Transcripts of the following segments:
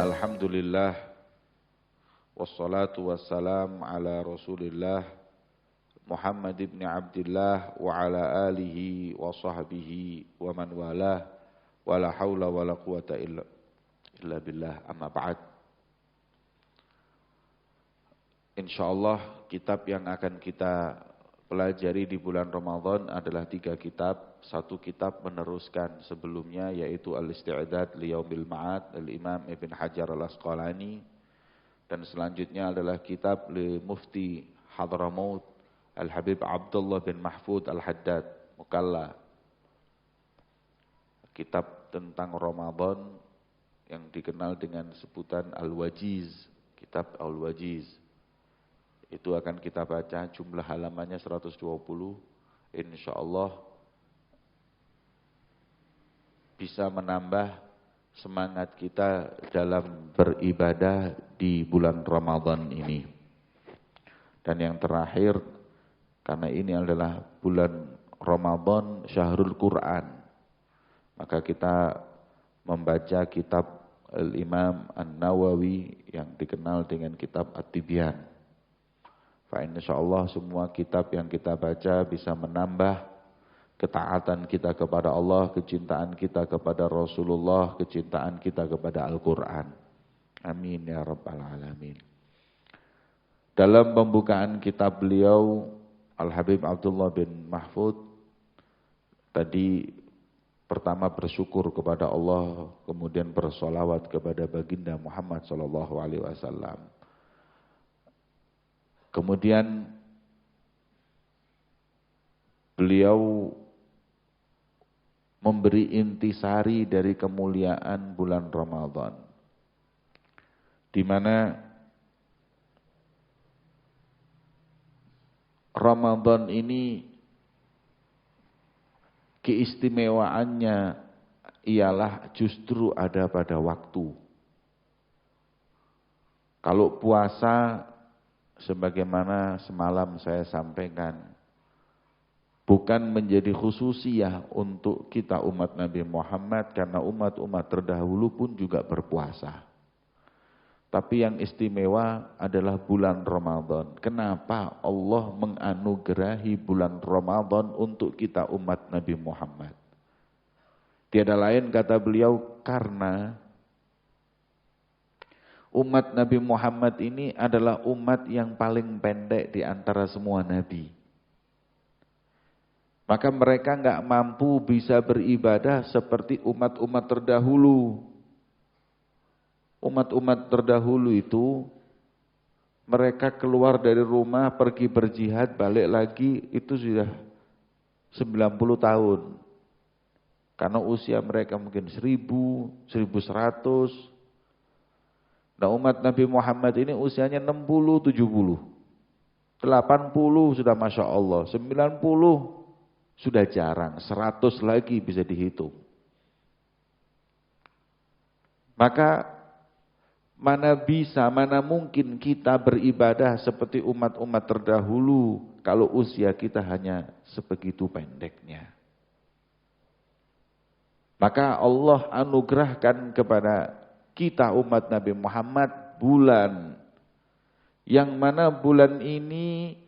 Alhamdulillah wassalatu wassalam ala Rasulillah Muhammad ibn Abdillah wa ala alihi wa sahbihi wa man walah wa la hawla wa la quwata illa billah, amma ba'd. Insyaallah kitab yang akan kita pelajari di bulan Ramadan adalah 3 kitab. Satu kitab meneruskan sebelumnya, yaitu Al-Isti'dad li Yaumil Ma'ad Al-Imam Ibn Hajar Al-Asqalani, dan selanjutnya adalah kitab li Mufti Hadramaut Al-Habib Abdullah bin Mahfud Al-Haddad Mukalla, kitab tentang Ramadan yang dikenal dengan sebutan Al-Wajiz, kitab Al-Wajiz. Itu akan kita baca, jumlah halamannya 120. Insyaallah bisa menambah semangat kita dalam beribadah di bulan Ramadan ini. Dan yang terakhir, karena ini adalah bulan Ramadan Syahrul Quran, maka kita membaca kitab Al-Imam An-Nawawi yang dikenal dengan kitab At-Tibyan. Insyaallah semua kitab yang kita baca bisa menambah ketaatan kita kepada Allah, kecintaan kita kepada Rasulullah, kecintaan kita kepada Al-Quran. Amin ya Rabbal Alamin. Dalam pembukaan kitab beliau, Al-Habib Abdullah bin Mahfud, tadi pertama bersyukur kepada Allah, kemudian bersolawat kepada baginda Muhammad SAW. Kemudian beliau memberi intisari dari kemuliaan bulan Ramadan, di mana Ramadan ini keistimewaannya ialah justru ada pada waktu. Kalau puasa, sebagaimana semalam saya sampaikan, bukan menjadi khususiyah untuk kita umat Nabi Muhammad, karena umat-umat terdahulu pun juga berpuasa. Tapi yang istimewa adalah bulan Ramadan. Kenapa Allah menganugerahi bulan Ramadan untuk kita umat Nabi Muhammad? Tiada lain, kata beliau, karena umat Nabi Muhammad ini adalah umat yang paling pendek di antara semua nabi. Maka mereka enggak mampu bisa beribadah seperti umat-umat terdahulu. Umat-umat terdahulu itu, mereka keluar dari rumah, pergi berjihad, balik lagi, itu sudah 90 tahun. Karena usia mereka mungkin 1000, 1100. Nah, umat Nabi Muhammad ini usianya 60, 70. 80 sudah Masya Allah, 90 sudah jarang, 100 lagi bisa dihitung. Maka mana mungkin kita beribadah seperti umat-umat terdahulu kalau usia kita hanya sebegitu pendeknya. Maka Allah anugerahkan kepada kita umat Nabi Muhammad bulan, yang mana bulan ini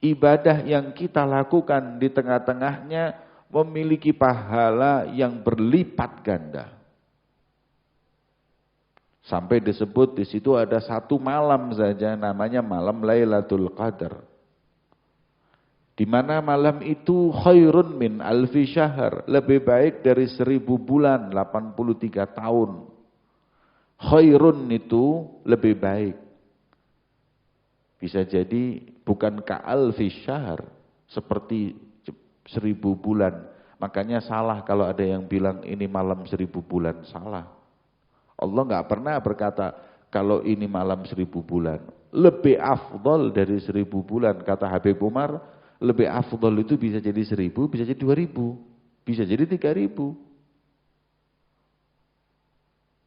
ibadah yang kita lakukan di tengah-tengahnya memiliki pahala yang berlipat ganda. Sampai disebut di situ ada satu malam saja namanya malam Lailatul Qadar. Di mana malam itu khairun min alfi syahr, lebih baik dari 1000 bulan, 83 tahun. Khairun itu lebih baik. Bisa jadi bukan ka'alfi syahr, seperti 1000 bulan. Makanya salah kalau ada yang bilang ini malam 1000 bulan, salah. Allah enggak pernah berkata kalau ini malam 1000 bulan. Lebih afdal dari 1000 bulan, kata Habib Umar, lebih afdal itu bisa jadi 1000, bisa jadi 2000, bisa jadi 3000.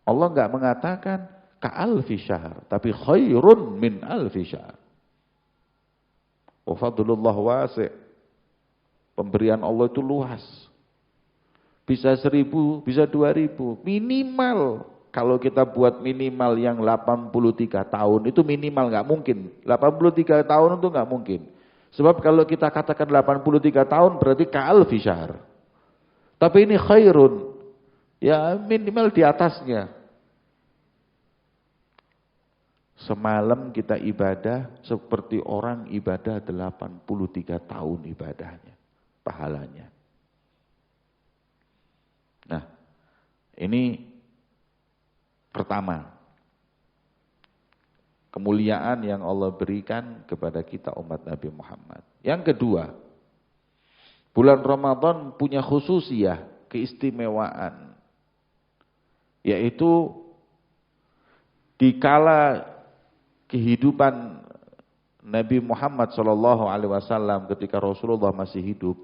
Allah enggak mengatakan ka'alfi syahr, tapi khairun min alfi syahr. Wa fadlullah wasi'. Pemberian Allah itu luas. Bisa 1000, bisa 2000, minimal kalau kita buat minimal yang 83 tahun, itu minimal, nggak mungkin. 83 tahun itu nggak mungkin. Sebab kalau kita katakan 83 tahun berarti ka'alfi syahr. Tapi ini khairun, ya minimal di atasnya. Semalam kita ibadah seperti orang ibadah 83 tahun ibadahnya, pahalanya. Nah, ini pertama, kemuliaan yang Allah berikan kepada kita umat Nabi Muhammad. Yang kedua, bulan Ramadan punya khususiyah, keistimewaan. Yaitu dikala kehidupan Nabi Muhammad SAW ketika Rasulullah masih hidup,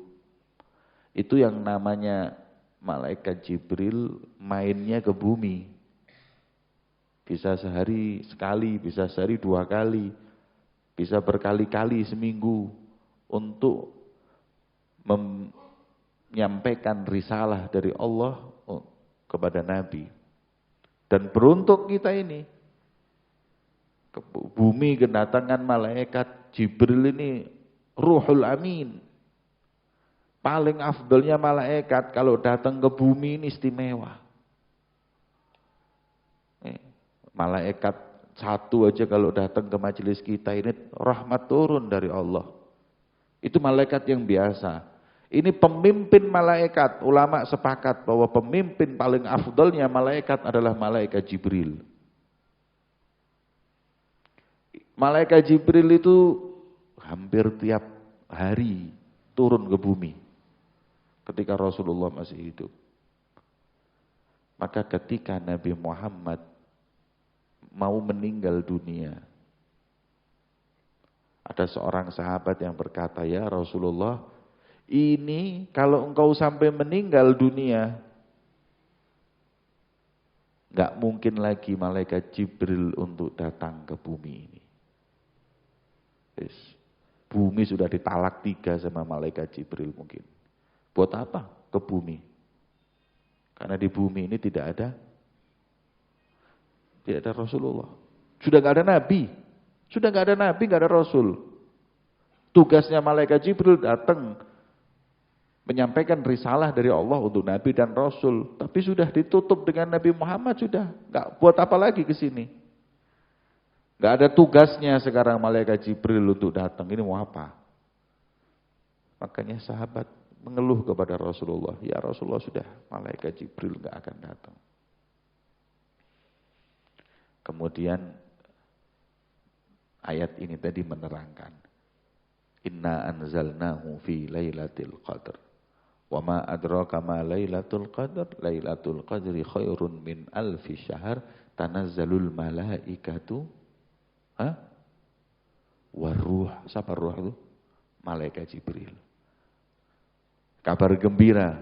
itu yang namanya malaikat Jibril mainnya ke bumi. Bisa sehari sekali, bisa sehari 2 kali, bisa berkali-kali seminggu untuk menyampaikan risalah dari Allah kepada Nabi. Dan beruntung kita ini, ke bumi kedatangan malaikat Jibril ini Ruhul Amin. Paling afdolnya malaikat kalau datang ke bumi ini istimewa. Malaikat satu aja kalau datang ke majelis kita ini rahmat turun dari Allah. Itu malaikat yang biasa. Ini pemimpin malaikat. Ulama sepakat bahwa pemimpin paling afdolnya malaikat adalah malaikat Jibril. Malaikat Jibril itu hampir tiap hari turun ke bumi ketika Rasulullah masih hidup. Maka ketika Nabi Muhammad mau meninggal dunia, ada seorang sahabat yang berkata, "Ya Rasulullah, ini kalau engkau sampai meninggal dunia, gak mungkin lagi malaikat Jibril untuk datang ke bumi ini. Bumi sudah ditalak 3 sama malaikat Jibril mungkin. Buat apa ke bumi? Karena di bumi ini tidak ada Rasulullah. Sudah gak ada Nabi. Sudah gak ada Nabi, gak ada Rasul. Tugasnya malaikat Jibril datang menyampaikan risalah dari Allah untuk Nabi dan Rasul. Tapi sudah ditutup dengan Nabi Muhammad sudah. Gak buat apa lagi ke sini. Gak ada tugasnya sekarang malaikat Jibril untuk datang. Ini mau apa? Makanya sahabat mengeluh kepada Rasulullah. Ya Rasulullah, sudah malaikat Jibril gak akan datang. Kemudian ayat ini tadi menerangkan, Inna anzalnahu fi lailatul qadr. Wa ma adraka ma lailatul qadr. Lailatul qadri khairun min alfi syahr. Tanazzalul malaikatu waruh. Siapa ruh itu? Malaikat Jibril. Kabar gembira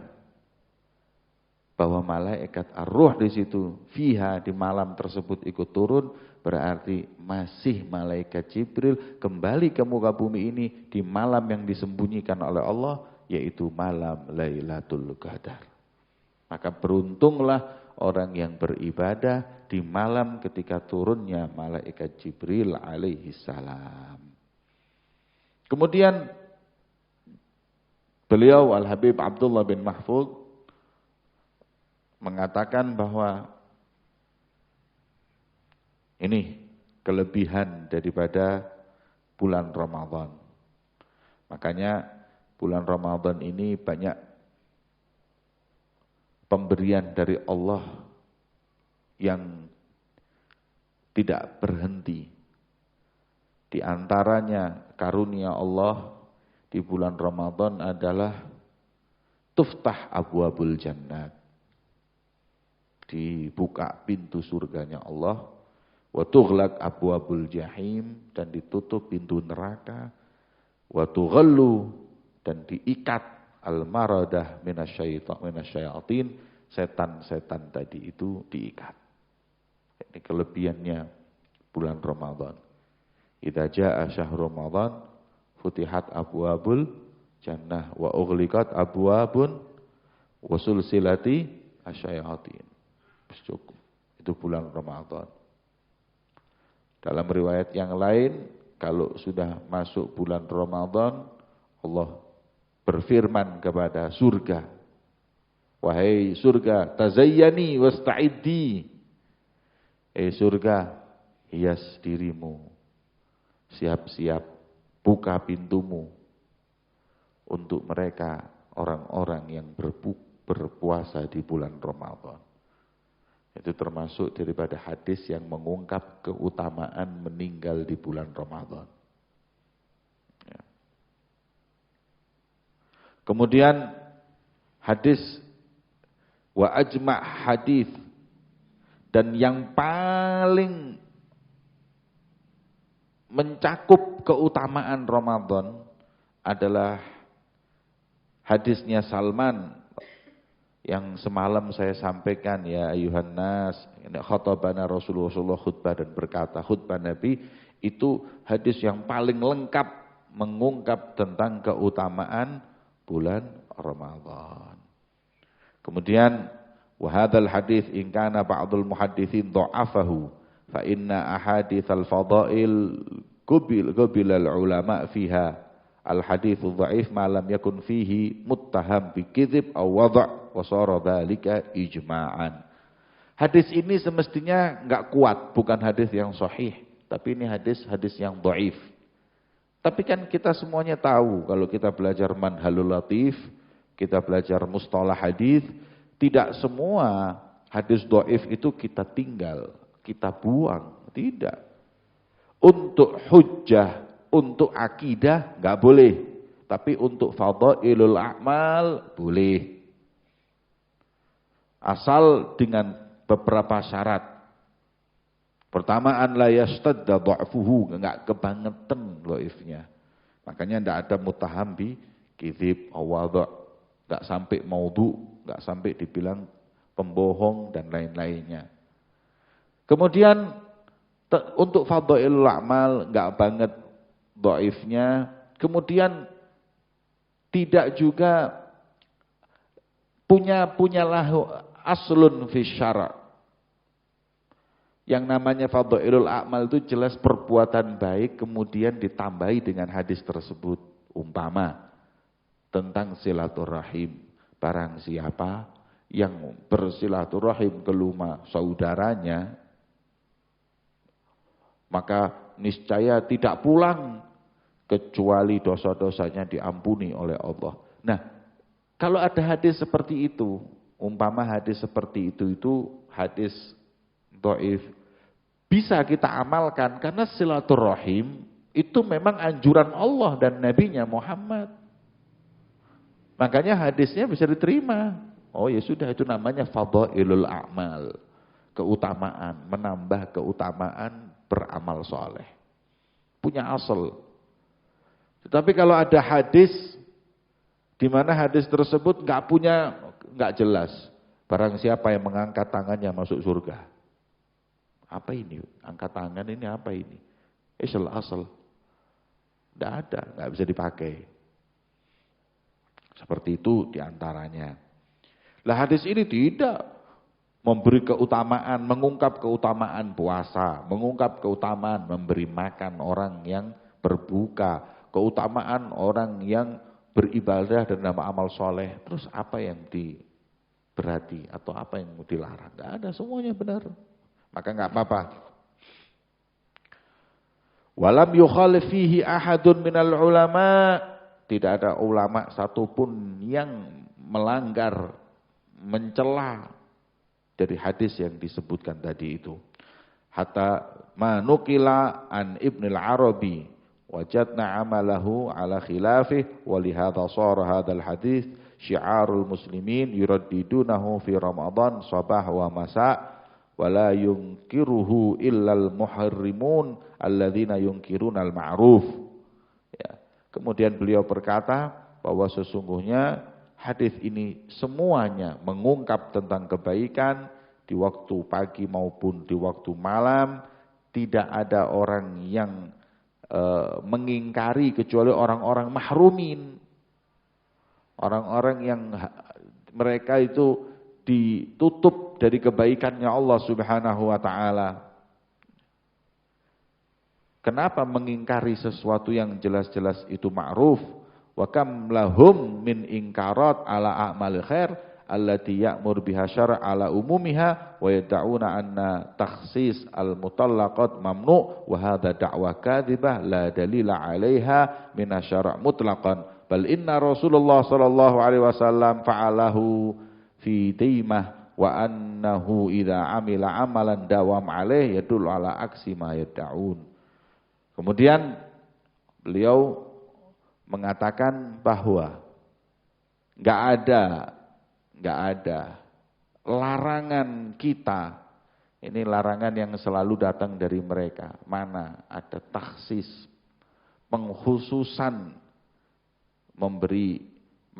bahwa malaikat ar-ruh di situ fiha, di malam tersebut ikut turun, berarti masih malaikat Jibril kembali ke muka bumi ini di malam yang disembunyikan oleh Allah, yaitu malam Lailatul Qadar. Maka beruntunglah orang yang beribadah di malam ketika turunnya malaikat Jibril alaihi salam. Kemudian beliau Al-Habib Abdullah bin Mahfud mengatakan bahwa ini kelebihan daripada bulan Ramadan. Makanya bulan Ramadan ini banyak pemberian dari Allah yang tidak berhenti. Di antaranya karunia Allah di bulan Ramadan adalah tuftah abwabul jannat. Dibuka pintu surganya Allah, wa tughlaq abwabul jahim, dan ditutup pintu neraka, wa tughallu, dan diikat al-maradah minasyayatin, setan-setan tadi itu diikat. Ini kelebihannya bulan Ramadan. Idza jaa syahrul Ramadan futihat abwabul jannah wa ughliqat abwabun wa sulsilati asyayatin. Cukup. Itu bulan Ramadan. Dalam riwayat yang lain, kalau sudah masuk bulan Ramadan, Allah berfirman kepada surga, wahai surga, tazayyani wasta'iddi. Surga, hias dirimu, siap-siap, buka pintumu untuk mereka orang-orang yang berpuasa di bulan Ramadan. Itu termasuk daripada hadis yang mengungkap keutamaan meninggal di bulan Ramadan. Ya. Kemudian hadis wa ajma' hadis, dan yang paling mencakup keutamaan Ramadan adalah hadisnya Salman yang semalam saya sampaikan, ya ayuhan nas, khatabana Rasulullah khutbah dan berkata, khutbah Nabi itu hadis yang paling lengkap mengungkap tentang keutamaan bulan Ramadan. Kemudian wa hadzal hadits in kana ba'dul muhadditsin dha'afahu fa inna ahaditsal fadail qabilal ulama fiha al haditsu dhaif ma lam yakun fihi muttaham bi kadzib aw wada' wa sara dzalika ijma'an. Hadis ini semestinya enggak kuat, bukan hadis yang sahih, tapi ini hadis yang dhaif. Tapi kan kita semuanya tahu kalau kita belajar manhalul latif, kita belajar mustalah hadis, tidak semua hadis dhaif itu kita tinggal, kita buang, tidak. Untuk hujjah, untuk akidah enggak boleh, tapi untuk fadailul a'mal boleh. Asal dengan beberapa syarat. Pertama, an la yastadda dha'fuhu, enggak kebangetan dhaifnya. Makanya enggak ada muttaham bi kadzib aw wada', enggak sampai maudhu, enggak sampai dibilang pembohong dan lain-lainnya. Kemudian untuk fadhailul a'mal enggak banget dhaifnya. Kemudian tidak juga punya lahu aslun fi syara'. Yang namanya fadhailul a'mal itu jelas perbuatan baik kemudian ditambahi dengan hadis tersebut. Umpama tentang silaturahim. Barang siapa yang bersilaturahim ke rumah saudaranya, maka niscaya tidak pulang kecuali dosa-dosanya diampuni oleh Allah. Nah, kalau ada hadis seperti itu, umpama hadis seperti itu hadis dhaif, bisa kita amalkan karena silaturahim itu memang anjuran Allah dan Nabi-Nya Muhammad. Makanya hadisnya bisa diterima. Oh ya sudah, itu namanya fadhailul a'mal. Keutamaan, menambah keutamaan beramal soleh. Punya asal. Tetapi kalau ada hadis di mana hadis tersebut enggak jelas. Barang siapa yang mengangkat tangannya masuk surga. Apa ini? Angkat tangan ini apa ini? Asal. Enggak ada, enggak bisa dipakai. Seperti itu diantaranya. Lah hadis ini tidak memberi keutamaan, mengungkap keutamaan puasa, mengungkap keutamaan memberi makan orang yang berbuka, keutamaan orang yang beribadah dan nama amal soleh. Terus apa yang diberati atau apa yang dilarang? Tidak ada, semuanya benar. Maka enggak apa-apa. Walam yukhalif fihi ahadun minal ulama, tidak ada ulama satupun yang melanggar, mencela dari hadis yang disebutkan tadi itu. Hatta manukila an Ibnul Arabi wajadna amalahu ala khilafih wa lihadha sara hadzal hadis syiarul muslimin yuraddidunahu fi Ramadan sabah wa masa wa la yunkiruhu illal muharrimun alladzina yunkirunal ma'ruf. Ya. Kemudian beliau berkata bahwa sesungguhnya hadis ini semuanya mengungkap tentang kebaikan di waktu pagi maupun di waktu malam. Tidak ada orang yang mengingkari kecuali orang-orang mahrumin. Orang-orang yang mereka itu ditutup dari kebaikannya Allah Subhanahu wa taala. Kenapa mengingkari sesuatu yang jelas-jelas itu ma'ruf? Wa kam lahum min ingkarat ala a'mal khair allati ya'mur biha syara' ala umumiha wa yad'una anna takhsis al-mutallaqat mamnu' wa hadha da'wa kadhibah la dalila 'alaiha min asy-syara' mutlaqan bal inna Rasulullah sallallahu alaihi wasallam fa'alahu fi daimah wa annahu idza 'amila 'amalan dawam 'alaihi yadullu ala aksi ma yad'un. Kemudian beliau mengatakan bahwa enggak ada larangan kita. Ini larangan yang selalu datang dari mereka. Mana ada taksis, pengkhususan memberi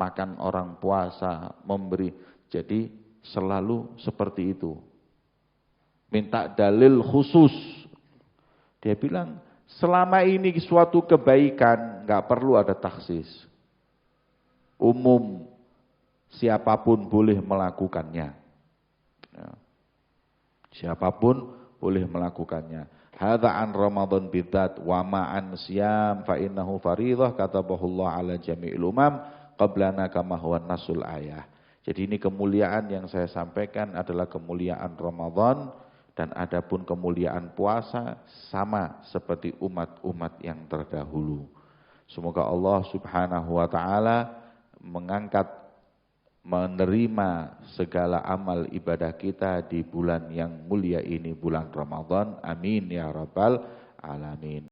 makan orang puasa, memberi. Jadi selalu seperti itu. Minta dalil khusus. Dia bilang, selama ini suatu kebaikan, enggak perlu ada taksis. Umum, siapapun boleh melakukannya. Ya. Siapapun boleh melakukannya. Hadza an Ramadan bidzat wa ma'an siyam fa innahu fardhah katabahullah ala jami'il umam qablana kama huwa nasul ayah. Jadi ini kemuliaan yang saya sampaikan adalah kemuliaan Ramadan. Dan adapun kemuliaan puasa sama seperti umat-umat yang terdahulu. Semoga Allah Subhanahu wa taala mengangkat, menerima segala amal ibadah kita di bulan yang mulia ini, bulan Ramadan. Amin ya rabbal alamin.